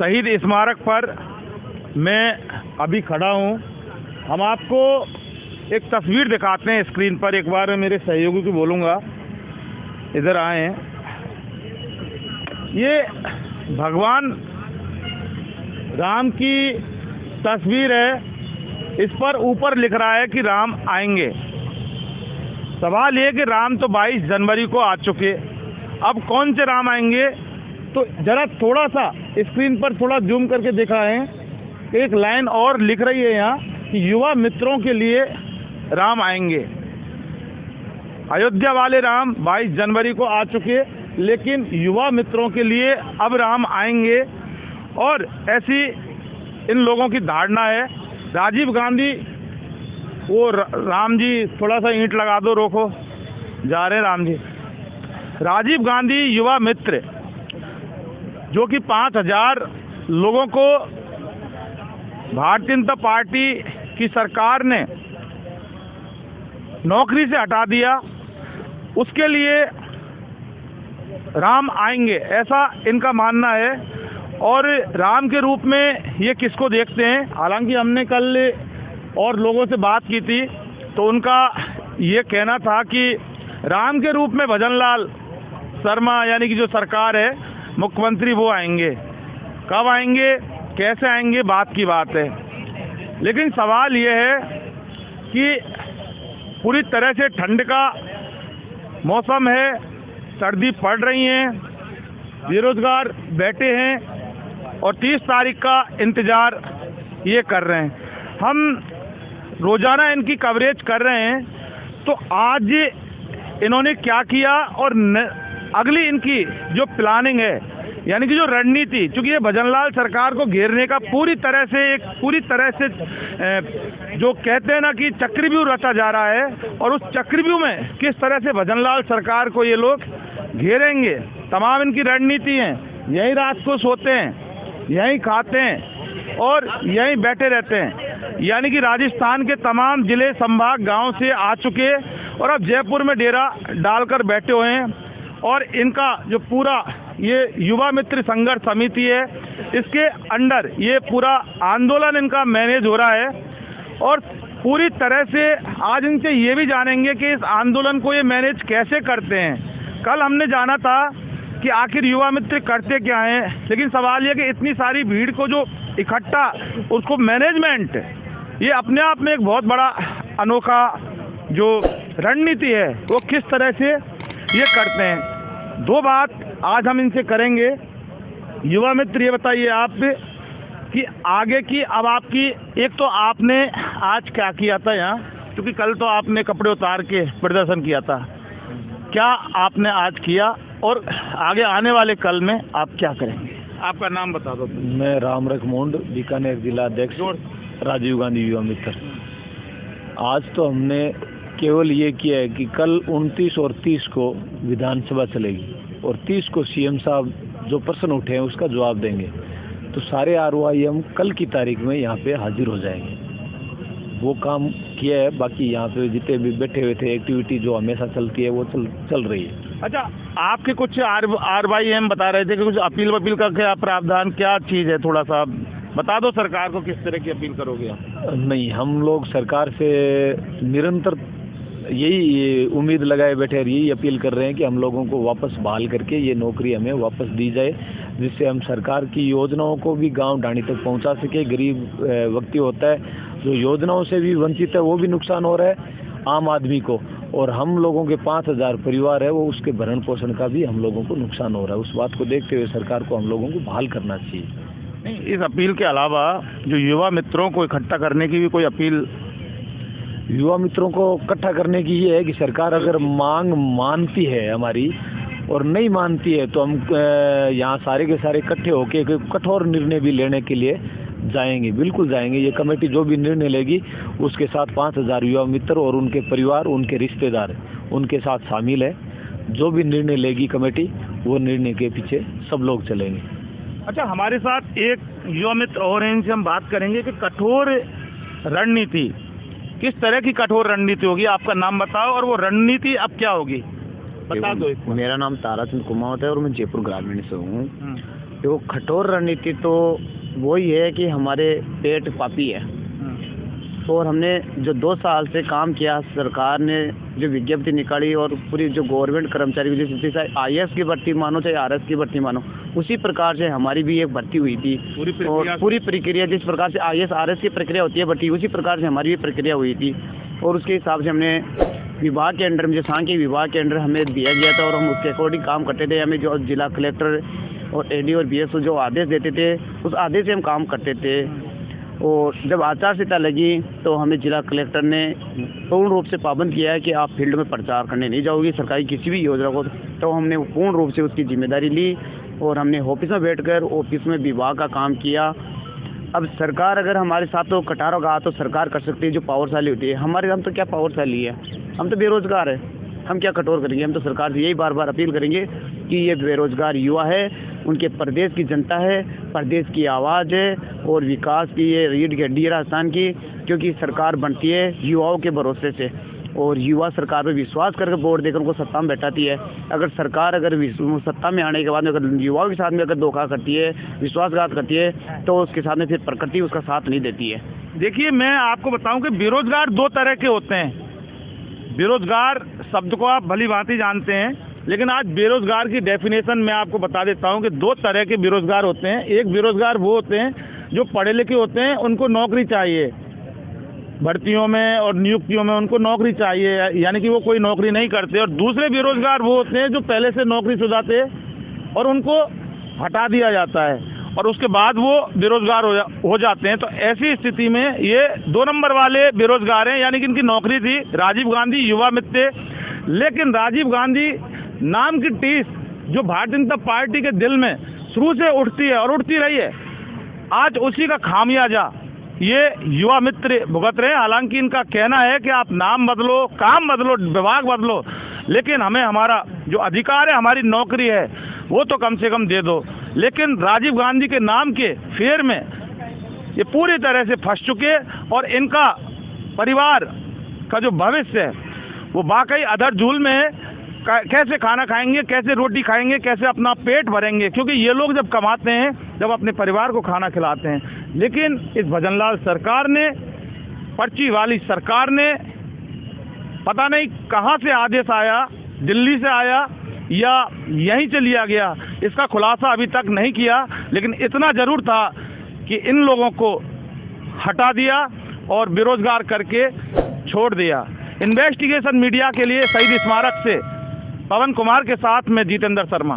शहीद स्मारक पर मैं अभी खड़ा हूँ। हम आपको एक तस्वीर दिखाते हैं स्क्रीन पर। एक बार मेरे सहयोगी को बोलूँगा इधर आए। ये भगवान राम की तस्वीर है। इस पर ऊपर लिख रहा है कि राम आएंगे। सवाल ये कि राम तो 22 जनवरी को आ चुके, अब कौन से राम आएंगे? तो जरा थोड़ा सा स्क्रीन पर थोड़ा जूम करके दिखाएं। एक लाइन और लिख रही है यहाँ कि युवा मित्रों के लिए राम आएंगे। अयोध्या वाले राम 22 जनवरी को आ चुके, लेकिन युवा मित्रों के लिए अब राम आएंगे। और ऐसी इन लोगों की धारणा है। राजीव गांधी, वो राम जी थोड़ा सा ईंट लगा दो, रोको, जा रहे राम जी। राजीव गांधी युवा मित्र जो कि 5000 लोगों को भारतीय जनता पार्टी की सरकार ने नौकरी से हटा दिया, उसके लिए राम आएंगे, ऐसा इनका मानना है। और राम के रूप में ये किसको देखते हैं? हालांकि हमने कल और लोगों से बात की थी तो उनका ये कहना था कि राम के रूप में भजन लाल शर्मा यानी कि जो सरकार है, मुख्यमंत्री, वो आएंगे। कब आएंगे, कैसे आएंगे, बात की बात है। लेकिन सवाल ये है कि पूरी तरह से ठंड का मौसम है, सर्दी पड़ रही है, बेरोजगार बैठे हैं और 30 तारीख का इंतज़ार ये कर रहे हैं। हम रोज़ाना इनकी कवरेज कर रहे हैं। तो आज इन्होंने क्या किया और अगली इनकी जो प्लानिंग है, यानी कि जो रणनीति, चूँकि ये भजनलाल सरकार को घेरने का पूरी तरह से जो कहते हैं ना कि चक्रव्यूह रचा जा रहा है, और उस चक्रव्यूह में किस तरह से भजनलाल सरकार को ये लोग घेरेंगे, तमाम इनकी रणनीति है। यही रात को सोते हैं, यहीं खाते हैं और यहीं बैठे रहते हैं। यानी कि राजस्थान के तमाम जिले, संभाग, गांव से आ चुके और अब जयपुर में डेरा डालकर बैठे हुए हैं। और इनका जो पूरा ये युवा मित्र संघर्ष समिति है, इसके अंडर ये पूरा आंदोलन इनका मैनेज हो रहा है। और पूरी तरह से आज इनसे ये भी जानेंगे कि इस आंदोलन को ये मैनेज कैसे करते हैं। कल हमने जाना था कि आखिर युवा मित्र करते क्या हैं, लेकिन सवाल ये कि इतनी सारी भीड़ को जो इकट्ठा, उसको मैनेजमेंट, ये अपने आप में एक बहुत बड़ा अनोखा जो रणनीति है वो किस तरह से ये करते हैं। दो बात आज हम इनसे करेंगे। युवा मित्र, ये बताइए आप कि आगे की अब आपकी, एक तो आपने आज क्या किया था यहाँ, क्योंकि कल तो आपने कपड़े उतार के प्रदर्शन किया था, क्या आपने आज किया और आगे आने वाले कल में आप क्या करेंगे? आपका नाम बता दो। मैं राम रखमुंड, बीकानेर जिला अध्यक्ष, राजीव गांधी युवा मित्र। आज तो हमने केवल ये किया है कि कल 29 और 30 को विधानसभा चलेगी और 30 को सीएम साहब जो प्रश्न उठे हैं उसका जवाब देंगे। तो सारे ROIM कल की तारीख में यहाँ पे हाजिर हो जाएंगे। वो काम किया है। बाकी यहाँ पे जितने भी बैठे हुए थे, एक्टिविटी जो हमेशा चलती है वो चल रही है। अच्छा, आपके कुछ RYM बता रहे थे कि कुछ अपील का क्या प्रावधान, क्या चीज़ है, थोड़ा सा बता दो सरकार को, किस तरह की अपील करोगे आप? नहीं, हम लोग सरकार से निरंतर यही उम्मीद लगाए बैठे और यही अपील कर रहे हैं कि हम लोगों को वापस बहाल करके ये नौकरी हमें वापस दी जाए, जिससे हम सरकार की योजनाओं को भी गांव ढाणी तक पहुंचा सके। गरीब व्यक्ति होता है जो योजनाओं से भी वंचित है, वो भी नुकसान हो रहा है आम आदमी को, और हम लोगों के 5000 परिवार है वो उसके भरण पोषण का भी हम लोगों को नुकसान हो रहा है। उस बात को देखते हुए सरकार को हम लोगों को बहाल करना चाहिए। नहीं, इस अपील के अलावा जो युवा मित्रों को इकट्ठा करने की भी कोई अपील? युवा मित्रों को इकट्ठा करने की ये है कि सरकार अगर मांग मानती है हमारी और नहीं मानती है तो हम यहाँ सारे के सारे इकट्ठे होकर कठोर निर्णय भी लेने के लिए जाएंगे, बिल्कुल जाएंगे। ये कमेटी जो भी निर्णय लेगी उसके साथ 5000 युवा मित्र और उनके परिवार, उनके रिश्तेदार उनके साथ शामिल है। जो भी निर्णय लेगी कमेटी, वो निर्णय के पीछे सब लोग चलेंगे। अच्छा, हमारे साथ एक युवा मित्र और हैं, इनसे हम बात करेंगे कि कठोर रणनीति, किस तरह की कठोर रणनीति होगी? आपका नाम बताओ और वो रणनीति अब क्या होगी, बता दो। मेरा नाम ताराचंद कुमावत है और मैं जयपुर ग्रामीण से हूँ। देखो, कठोर रणनीति तो वही है कि हमारे पेट पापी है। और हमने जो 2 साल से काम किया, सरकार ने जो विज्ञप्ति निकाली और पूरी जो गवर्नमेंट कर्मचारी जैसे चाहे IAS की भर्ती मानो चाहे RS की भर्ती मानो, उसी प्रकार से हमारी भी एक भर्ती हुई थी। और पूरी प्रक्रिया जिस प्रकार से IAS RS की प्रक्रिया होती है भर्ती, उसी प्रकार से हमारी भी प्रक्रिया हुई थी। और उसके हिसाब से हमने विभाग के अंडर में, जो सांख्यिकी विभाग के अंडर हमें दिया गया था और हम उसके अकॉर्डिंग काम करते थे। हमें जो जिला कलेक्टर और AD और BSO जो आदेश देते थे, उस आदेश से हम काम करते थे। और जब आचार संहिता लगी तो हमें जिला कलेक्टर ने पूर्ण रूप से पाबंद किया है कि आप फील्ड में प्रचार करने नहीं जाओगी सरकारी किसी भी योजना को। तो हमने पूर्ण रूप से उसकी जिम्मेदारी ली और हमने ऑफिस में बैठकर ऑफिस में विभाग का काम किया। अब सरकार अगर हमारे साथ तो कटार होगा तो सरकार कर सकती है जो पावरशाली होती है। हम तो क्या पावरशाली है, हम तो बेरोजगार है, हम क्या कठोर करेंगे। हम तो सरकार से यही बार बार अपील करेंगे कि ये बेरोजगार युवा है, उनके प्रदेश की जनता है, प्रदेश की आवाज़ है और विकास की ये रीढ़ की हड्डी है राजस्थान की, क्योंकि सरकार बनती है युवाओं के भरोसे से और युवा सरकार पर विश्वास करके वोट देकर उनको सत्ता में बैठाती है। अगर सरकार सत्ता में आने के बाद अगर युवाओं के साथ में अगर धोखा करती है, विश्वासघात करती है, तो उसके साथ में फिर प्रकृति उसका साथ नहीं देती है। देखिए, मैं आपको बताऊं कि बेरोजगार 2 तरह के होते हैं। बेरोजगार शब्द को आप भली भांति जानते हैं, लेकिन आज बेरोजगार की डेफिनेशन मैं आपको बता देता हूं कि 2 तरह के बेरोजगार होते हैं। एक बेरोजगार वो होते हैं जो पढ़े लिखे होते हैं, उनको नौकरी चाहिए, भर्तियों में और नियुक्तियों में उनको नौकरी चाहिए, यानी कि वो कोई नौकरी नहीं करते। और दूसरे बेरोजगार वो होते हैं जो पहले से नौकरीशुदा थे और उनको हटा दिया जाता है और उसके बाद वो बेरोजगार हो जाते हैं। तो ऐसी स्थिति में ये 2 नंबर वाले बेरोजगार हैं, यानी कि इनकी नौकरी थी। राजीव गांधी युवा मित्र, लेकिन राजीव गांधी नाम की टीस जो भारतीय जनता पार्टी के दिल में शुरू से उठती है और उठती रही है, आज उसी का खामियाजा ये युवा मित्र भुगत रहे हैं। हालांकि इनका कहना है कि आप नाम बदलो, काम बदलो, विभाग बदलो, लेकिन हमें हमारा जो अधिकार है, हमारी नौकरी है, वो तो कम से कम दे दो। लेकिन राजीव गांधी के नाम के फेर में ये पूरी तरह से फंस चुके और इनका परिवार का जो भविष्य है वो वाकई अधर झूल में है। कैसे खाना खाएंगे, कैसे रोटी खाएंगे, कैसे अपना पेट भरेंगे, क्योंकि ये लोग जब कमाते हैं, जब अपने परिवार को खाना खिलाते हैं। लेकिन इस भजनलाल सरकार ने, पर्ची वाली सरकार ने, पता नहीं कहाँ से आदेश आया, दिल्ली से आया या यहीं से लिया गया, इसका खुलासा अभी तक नहीं किया। लेकिन इतना जरूर था कि इन लोगों को हटा दिया और बेरोजगार करके छोड़ दिया। इन्वेस्टिगेशन मीडिया के लिए शहीद स्मारक से पवन कुमार के साथ में जितेंद्र शर्मा।